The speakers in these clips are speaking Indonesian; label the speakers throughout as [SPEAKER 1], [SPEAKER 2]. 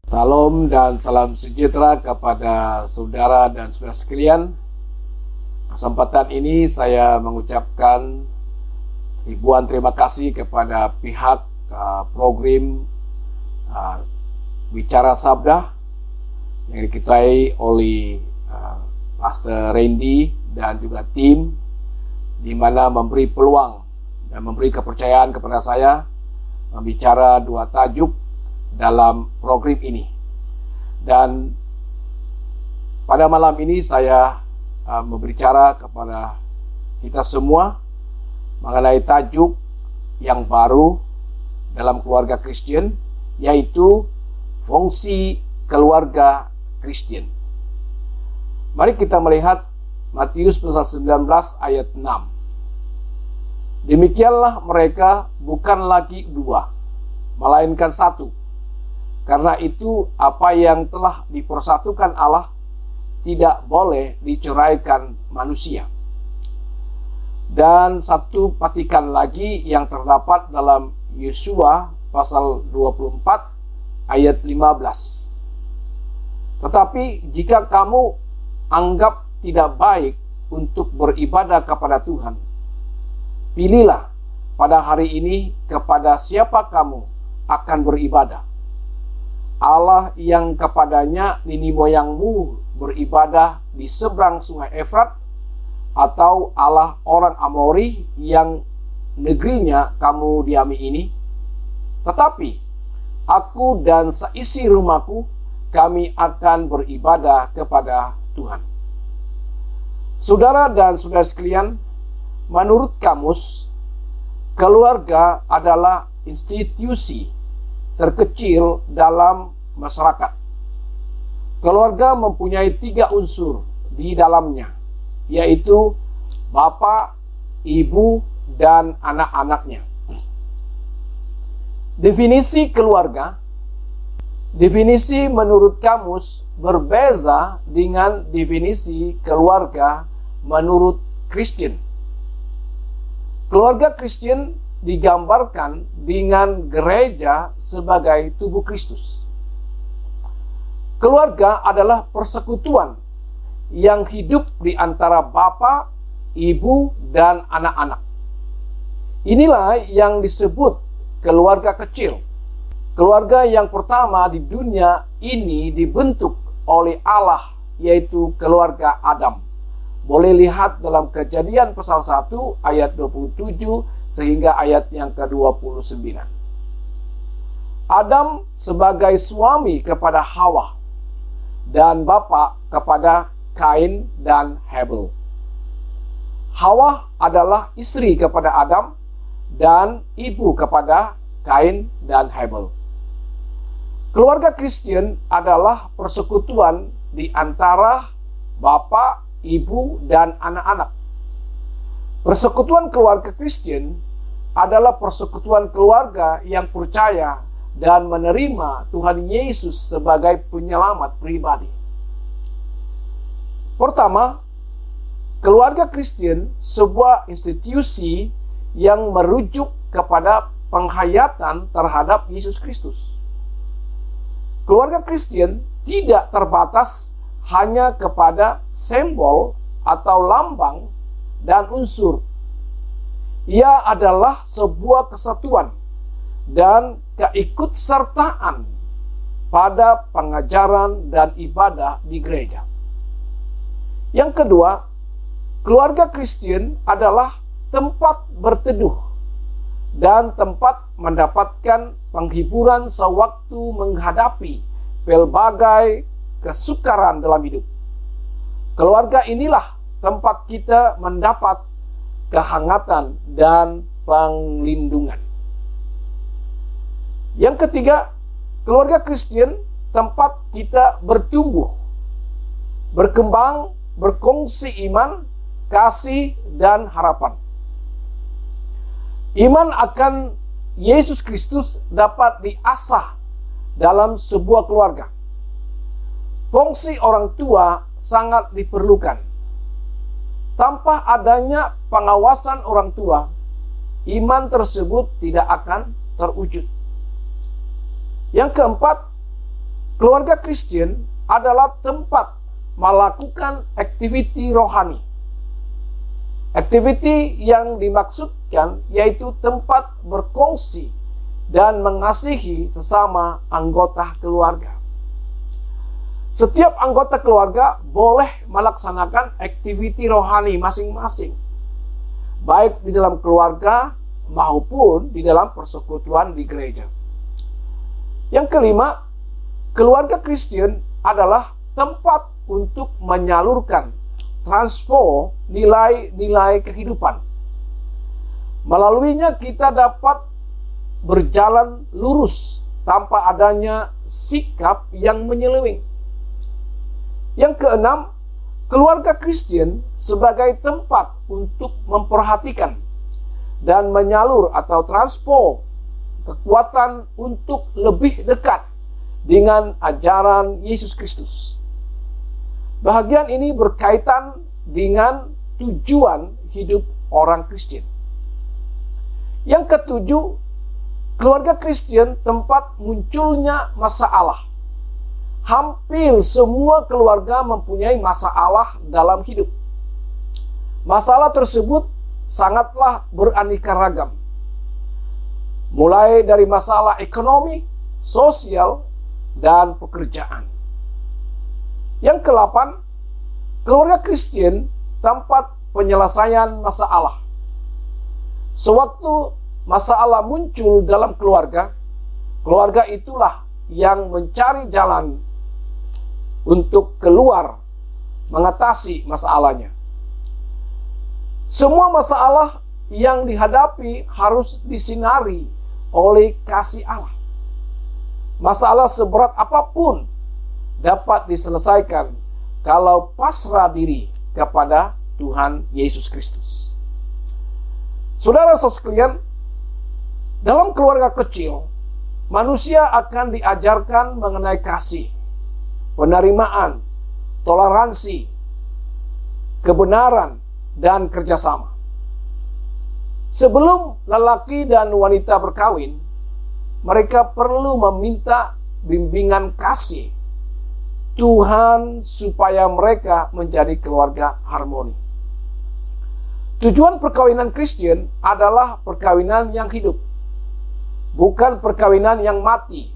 [SPEAKER 1] Salam dan salam sejahtera kepada saudara dan saudara sekalian. Kesempatan ini saya mengucapkan ribuan terima kasih kepada pihak program Bicara Sabda yang diketuai oleh Pastor Randy dan juga tim, di mana memberi peluang dan memberi kepercayaan kepada saya membicara dua tajuk dalam program ini. Dan pada malam ini saya berbicara kepada kita semua mengenai tajuk yang baru dalam keluarga Kristen, yaitu fungsi keluarga Kristen. Mari kita melihat Matius pasal 19 ayat 6. Demikianlah mereka bukan lagi dua, melainkan satu. Karena itu apa yang telah dipersatukan Allah tidak boleh diceraikan manusia. Dan satu petikan lagi yang terdapat dalam Yosua pasal 24 ayat 15. Tetapi jika kamu anggap tidak baik untuk beribadah kepada Tuhan, pilihlah pada hari ini kepada siapa kamu akan beribadah. Allah yang kepadanya nini moyangmu beribadah di seberang sungai Efrat, atau Allah orang Amori yang negerinya kamu diami ini? Tetapi aku dan seisi rumahku, kami akan beribadah kepada Tuhan. Saudara dan saudara sekalian, menurut kamus, keluarga adalah institusi terkecil dalam masyarakat. Keluarga mempunyai 3 unsur di dalamnya, yaitu bapak, ibu, dan anak-anaknya. Definisi keluarga, definisi menurut kamus berbeza dengan definisi keluarga menurut Kristen. Keluarga Kristen digambarkan dengan gereja sebagai tubuh Kristus. Keluarga adalah persekutuan yang hidup di antara bapa, ibu, dan anak-anak. Inilah yang disebut keluarga kecil. Keluarga yang pertama di dunia ini dibentuk oleh Allah, yaitu keluarga Adam. Boleh lihat dalam Kejadian pasal 1 ayat 27 sehingga ayat yang ke-29. Adam sebagai suami kepada Hawa dan bapa kepada Kain dan Habel. Hawa adalah istri kepada Adam dan ibu kepada Kain dan Habel. Keluarga Kristen adalah persekutuan di antara bapa, ibu, dan anak-anak. Persekutuan keluarga Kristen adalah persekutuan keluarga yang percaya dan menerima Tuhan Yesus sebagai penyelamat pribadi. Pertama, keluarga Kristen sebuah institusi yang merujuk kepada penghayatan terhadap Yesus Kristus. Keluarga Kristen tidak terbatas hanya kepada simbol atau lambang dan unsur. Ia adalah sebuah kesatuan dan keikutsertaan pada pengajaran dan ibadah di gereja. Yang kedua, keluarga Kristen adalah tempat berteduh dan tempat mendapatkan penghiburan sewaktu menghadapi pelbagai kesukaran dalam hidup. Keluarga inilah tempat kita mendapat kehangatan dan penglindungan. Yang ketiga, keluarga Kristen tempat kita bertumbuh, berkembang, berkongsi iman, kasih, dan harapan. Iman akan Yesus Kristus dapat diasah dalam sebuah keluarga. Fungsi orang tua sangat diperlukan. Tanpa adanya pengawasan orang tua, iman tersebut tidak akan terwujud. Yang keempat, Keluarga Kristen adalah tempat melakukan aktiviti rohani. Aktiviti yang dimaksudkan yaitu tempat berkongsi dan mengasihi sesama anggota keluarga. Setiap anggota keluarga boleh melaksanakan aktiviti rohani masing-masing, baik di dalam keluarga maupun di dalam persekutuan di gereja. Yang kelima, keluarga Kristen adalah tempat untuk menyalurkan transfer nilai-nilai kehidupan. Melaluinya kita dapat berjalan lurus tanpa adanya sikap yang menyeleweng. Yang keenam, keluarga Kristen sebagai tempat untuk memperhatikan dan menyalur atau transfer kekuatan untuk lebih dekat dengan ajaran Yesus Kristus. Bahagian ini berkaitan dengan tujuan hidup orang Kristen. Yang ketujuh, keluarga Kristen tempat munculnya masalah. Hampir semua keluarga mempunyai masalah dalam hidup. Masalah tersebut sangatlah beraneka ragam. Mulai dari masalah ekonomi, sosial, dan pekerjaan. Yang ke-8, keluarga Kristen tempat penyelesaian masalah. Sewaktu masalah muncul dalam keluarga, keluarga itulah yang mencari jalan untuk keluar mengatasi masalahnya. Semua masalah yang dihadapi harus disinari oleh kasih Allah. Masalah seberat apapun dapat diselesaikan kalau pasrah diri kepada Tuhan Yesus Kristus. Saudara-saudara sekalian, dalam keluarga kecil, manusia akan diajarkan mengenai kasih, penerimaan, toleransi, kebenaran, dan kerjasama. Sebelum lelaki dan wanita berkawin, mereka perlu meminta bimbingan kasih Tuhan supaya mereka menjadi keluarga harmoni. Tujuan perkawinan Kristen adalah perkawinan yang hidup, bukan perkawinan yang mati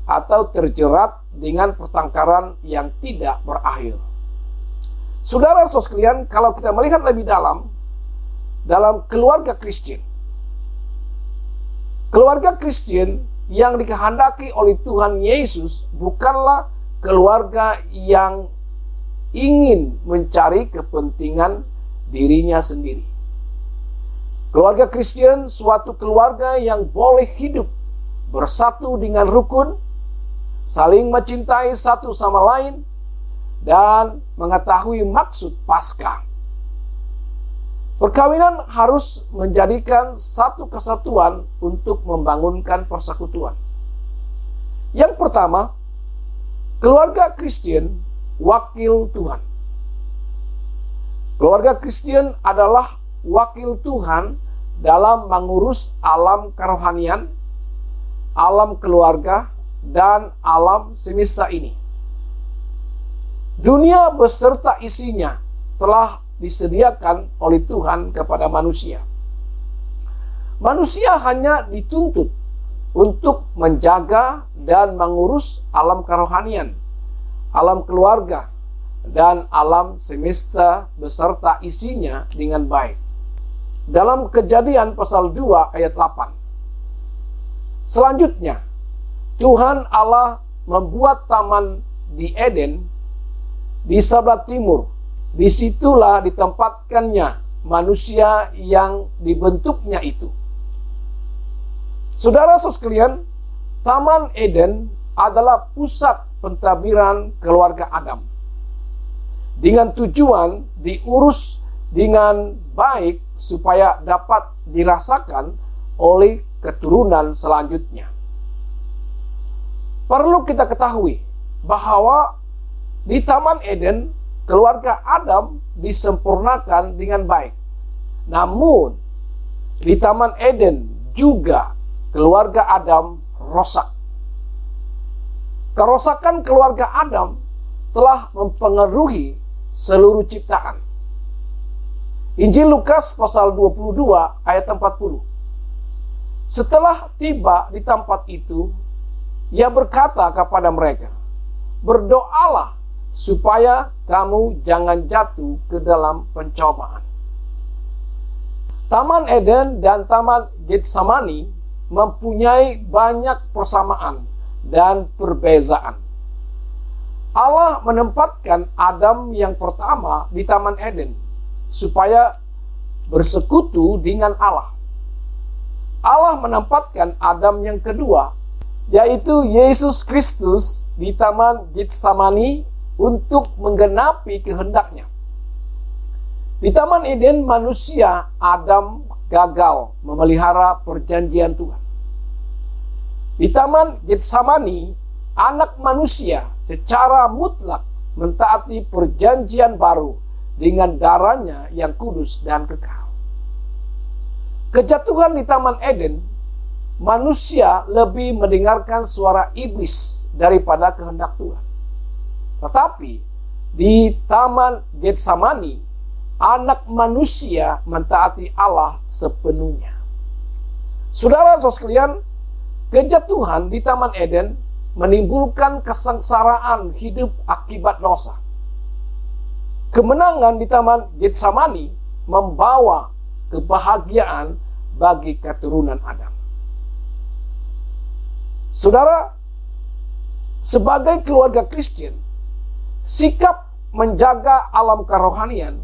[SPEAKER 1] atau terjerat dengan pertengkaran yang tidak berakhir. Saudara-saudara sekalian, kalau kita melihat lebih dalam keluarga Kristen, keluarga Kristen yang dikehendaki oleh Tuhan Yesus bukanlah keluarga yang ingin mencari kepentingan dirinya sendiri. Keluarga Kristen suatu keluarga yang boleh hidup bersatu dengan rukun, saling mencintai satu sama lain, dan mengetahui maksud Paskah. Perkawinan harus menjadikan satu kesatuan untuk membangunkan persekutuan. Yang pertama, keluarga Kristen wakil Tuhan. Keluarga Kristen adalah wakil Tuhan dalam mengurus alam kerohanian, alam keluarga, dan alam semesta ini. Dunia beserta isinya telah disediakan oleh Tuhan kepada manusia. Manusia hanya dituntut untuk menjaga dan mengurus alam kerohanian, alam keluarga, dan alam semesta beserta isinya dengan baik. Dalam Kejadian pasal 2 ayat 8. Selanjutnya, Tuhan Allah membuat taman di Eden di sebelah timur. Disitulah ditempatkannya manusia yang dibentuknya itu. Saudara-saudara sekalian, Taman Eden adalah pusat pentadbiran keluarga Adam, dengan tujuan diurus dengan baik supaya dapat dirasakan oleh keturunan selanjutnya. Perlu kita ketahui bahwa di Taman Eden keluarga Adam disempurnakan dengan baik. Namun di Taman Eden juga keluarga Adam rosak. Kerusakan keluarga Adam telah mempengaruhi seluruh ciptaan. Injil Lukas pasal 22 ayat 40. Setelah tiba di tempat itu, ia berkata kepada mereka, "Berdoalah supaya kamu jangan jatuh ke dalam pencobaan." Taman Eden dan Taman Getsemani mempunyai banyak persamaan dan perbezaan. Allah menempatkan Adam yang pertama di Taman Eden supaya bersekutu dengan Allah. Allah menempatkan Adam yang kedua, yaitu Yesus Kristus, di Taman Getsemani untuk menggenapi kehendaknya. Di Taman Eden, manusia Adam gagal memelihara perjanjian Tuhan. Di Taman Getsemani, anak manusia secara mutlak mentaati perjanjian baru dengan darahnya yang kudus dan kekal. Kejatuhan di Taman Eden, manusia lebih mendengarkan suara iblis daripada kehendak Tuhan. Tetapi di Taman Getsemani, anak manusia mentaati Allah sepenuhnya. Saudara-saudara sekalian, kejatuhan di Taman Eden menimbulkan kesengsaraan hidup akibat dosa. Kemenangan di Taman Getsemani membawa kebahagiaan bagi keturunan Adam. Saudara, sebagai keluarga Kristen, sikap menjaga alam kerohanian,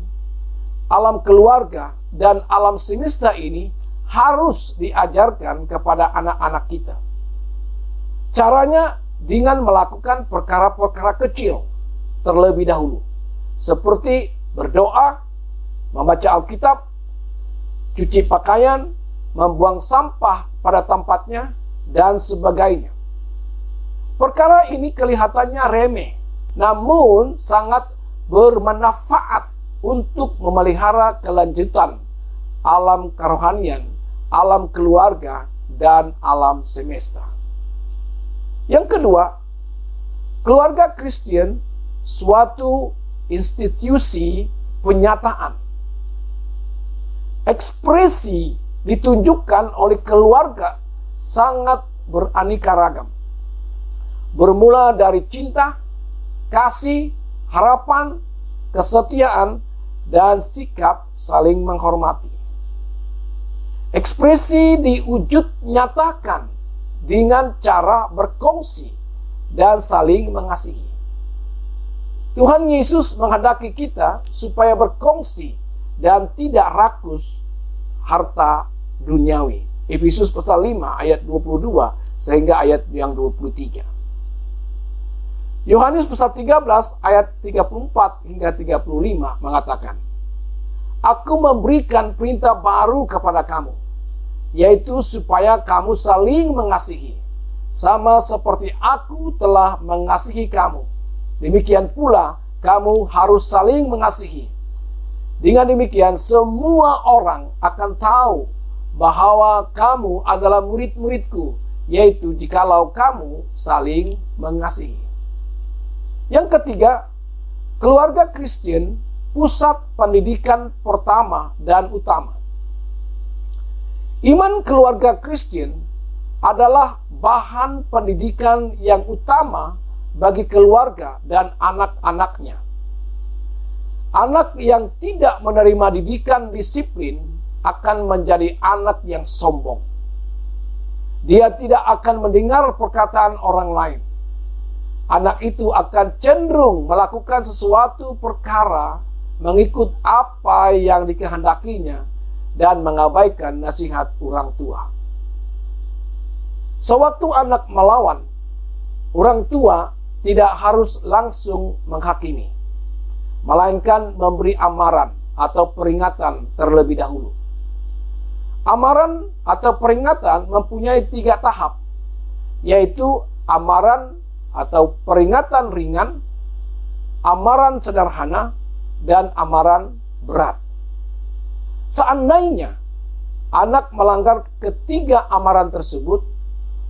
[SPEAKER 1] alam keluarga, dan alam semesta ini harus diajarkan kepada anak-anak kita. Caranya dengan melakukan perkara-perkara kecil terlebih dahulu, seperti berdoa, membaca Alkitab, cuci pakaian, membuang sampah pada tempatnya, dan sebagainya. Perkara ini kelihatannya remeh, namun sangat bermanfaat untuk memelihara kelanjutan alam kerohanian, alam keluarga, dan alam semesta. Yang kedua, keluarga Kristen suatu institusi penyataan. Ekspresi ditunjukkan oleh keluarga sangat beraneka ragam. Bermula dari cinta, kasih, harapan, kesetiaan, dan sikap saling menghormati. Ekspresi diwujud nyatakan dengan cara berkongsi dan saling mengasihi. Tuhan Yesus menghendaki kita supaya berkongsi dan tidak rakus harta duniawi. Efesus pasal 5 ayat 22 sehingga ayat yang 23. Yohanes pasal 13 ayat 34 hingga 35 mengatakan, "Aku memberikan perintah baru kepada kamu, yaitu supaya kamu saling mengasihi, sama seperti aku telah mengasihi kamu. Demikian pula kamu harus saling mengasihi. Dengan demikian semua orang akan tahu bahwa kamu adalah murid-muridku, yaitu jikalau kamu saling mengasihi." Yang ketiga, keluarga Kristen pusat pendidikan pertama dan utama. Iman keluarga Kristen adalah bahan pendidikan yang utama bagi keluarga dan anak-anaknya. Anak yang tidak menerima didikan disiplin akan menjadi anak yang sombong. Dia tidak akan mendengar perkataan orang lain. Anak itu akan cenderung melakukan sesuatu perkara mengikut apa yang dikehendakinya dan mengabaikan nasihat orang tua. Sewaktu anak melawan, orang tua tidak harus langsung menghakimi, melainkan memberi amaran atau peringatan terlebih dahulu. Amaran atau peringatan mempunyai 3 tahap, yaitu amaran atau peringatan ringan, amaran sederhana, dan amaran berat. Seandainya anak melanggar ketiga amaran tersebut,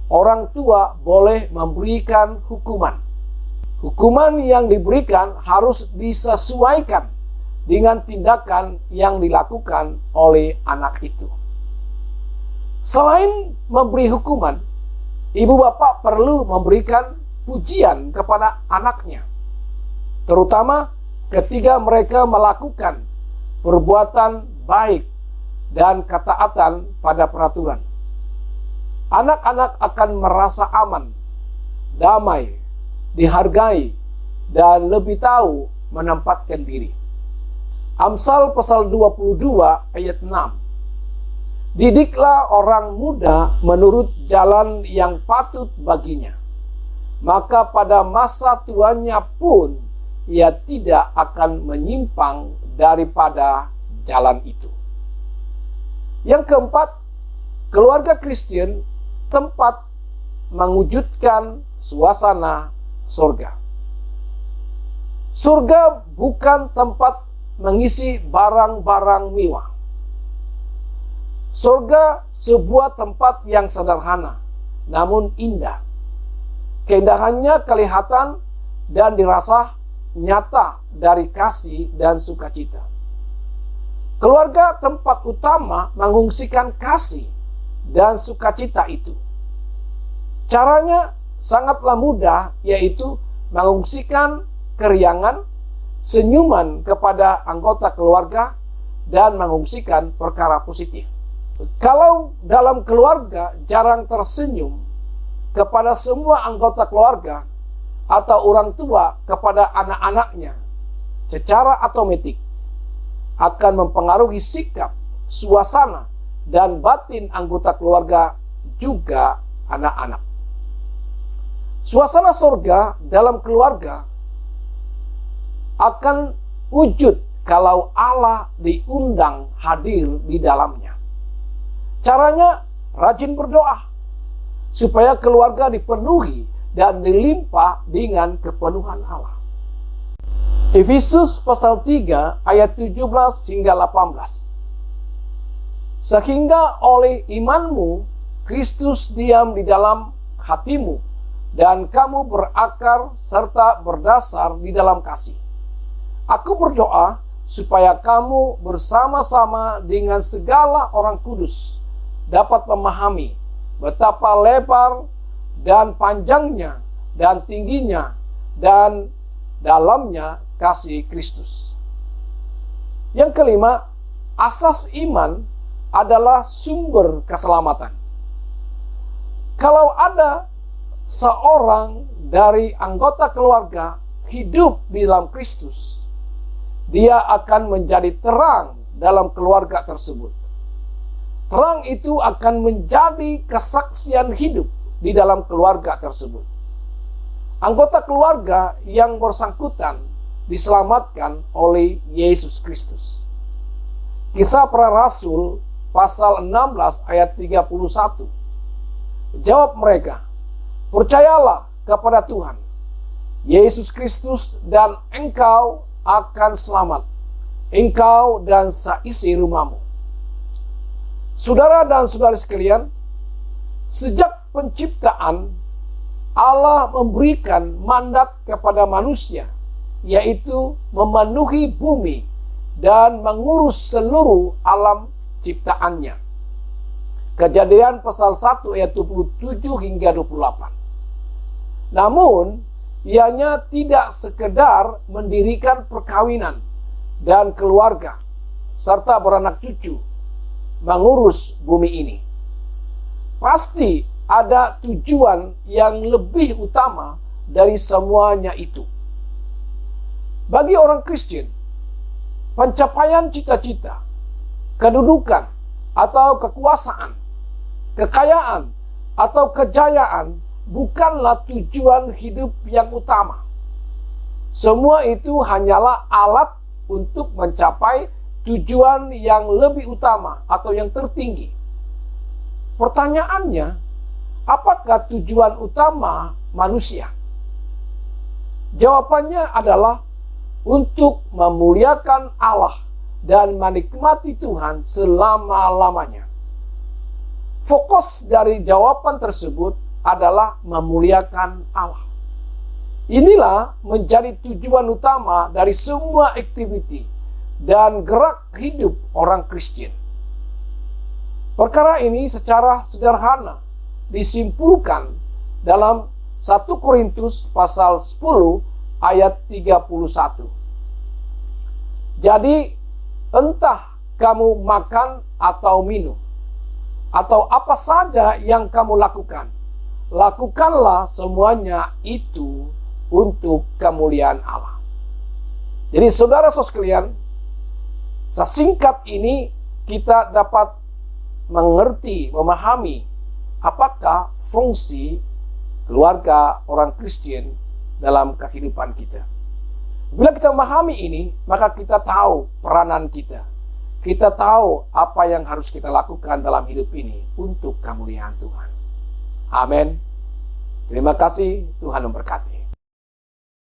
[SPEAKER 1] orang tua boleh memberikan hukuman. Hukuman yang diberikan harus disesuaikan dengan tindakan yang dilakukan oleh anak itu. Selain memberi hukuman, ibu bapak perlu memberikan pujian kepada anaknya, terutama ketika mereka melakukan perbuatan baik dan ketaatan pada peraturan. Anak-anak akan merasa aman, damai, dihargai, dan lebih tahu menempatkan diri. Amsal pasal 22 ayat 6. Didiklah orang muda menurut jalan yang patut baginya, maka pada masa tuanya pun ia tidak akan menyimpang daripada jalan itu. Yang keempat, keluarga Kristen tempat mewujudkan suasana surga. Surga bukan tempat mengisi barang-barang mewah. Surga sebuah tempat yang sederhana, namun indah. Keindahannya kelihatan dan dirasa nyata dari kasih dan sukacita. Keluarga tempat utama mengungsikan kasih dan sukacita itu. Caranya sangatlah mudah, yaitu mengungsikan keriangan, senyuman kepada anggota keluarga, dan mengungsikan perkara positif. Kalau dalam keluarga jarang tersenyum kepada semua anggota keluarga atau orang tua kepada anak-anaknya, secara otomatis akan mempengaruhi sikap, suasana, dan batin anggota keluarga juga anak-anak. Suasana surga dalam keluarga akan wujud kalau Allah diundang hadir di dalamnya. Caranya rajin berdoa supaya keluarga dipenuhi dan dilimpah dengan kepenuhan Allah. Efesus pasal 3 ayat 17 hingga 18. Sehingga oleh imanmu Kristus diam di dalam hatimu, dan kamu berakar serta berdasar di dalam kasih. Aku berdoa supaya kamu bersama-sama dengan segala orang kudus dapat memahami betapa lebar dan panjangnya dan tingginya dan dalamnya kasih Kristus. Yang kelima, asas iman adalah sumber keselamatan. Kalau ada seorang dari anggota keluarga hidup di dalam Kristus, dia akan menjadi terang dalam keluarga tersebut. Terang itu akan menjadi kesaksian hidup di dalam keluarga tersebut. Anggota keluarga yang bersangkutan diselamatkan oleh Yesus Kristus. Kisah Para Rasul pasal 16 ayat 31. Jawab mereka, percayalah kepada Tuhan Yesus Kristus dan engkau akan selamat, engkau dan seisi rumahmu. Saudara dan saudari sekalian, sejak penciptaan Allah memberikan mandat kepada manusia, yaitu memenuhi bumi dan mengurus seluruh alam ciptaannya. Kejadian pasal 1 ayat 27 hingga 28. Namun, ianya tidak sekedar mendirikan perkawinan dan keluarga, serta beranak cucu, mengurus bumi ini. Pasti ada tujuan yang lebih utama dari semuanya itu. Bagi orang Kristen, pencapaian cita-cita, kedudukan, atau kekuasaan, kekayaan, atau kejayaan bukanlah tujuan hidup yang utama. Semua itu hanyalah alat untuk mencapai tujuan yang lebih utama atau yang tertinggi. Pertanyaannya, apakah tujuan utama manusia? Jawabannya adalah untuk memuliakan Allah dan menikmati Tuhan selama-lamanya. Fokus dari jawaban tersebut adalah memuliakan Allah. Inilah menjadi tujuan utama dari semua aktiviti dan gerak hidup orang Kristen. Perkara ini secara sederhana disimpulkan dalam 1 Korintus pasal 10 ayat 31. Jadi, entah kamu makan atau minum, atau apa saja yang kamu lakukan, lakukanlah semuanya itu untuk kemuliaan Allah. Jadi saudara-saudara sekalian, sesingkat ini kita dapat mengerti, memahami apakah fungsi keluarga orang Kristen dalam kehidupan kita. Bila kita memahami ini, maka kita tahu peranan kita. Kita tahu apa yang harus kita lakukan dalam hidup ini untuk kemuliaan Tuhan. Amin. Terima kasih, Tuhan memberkati.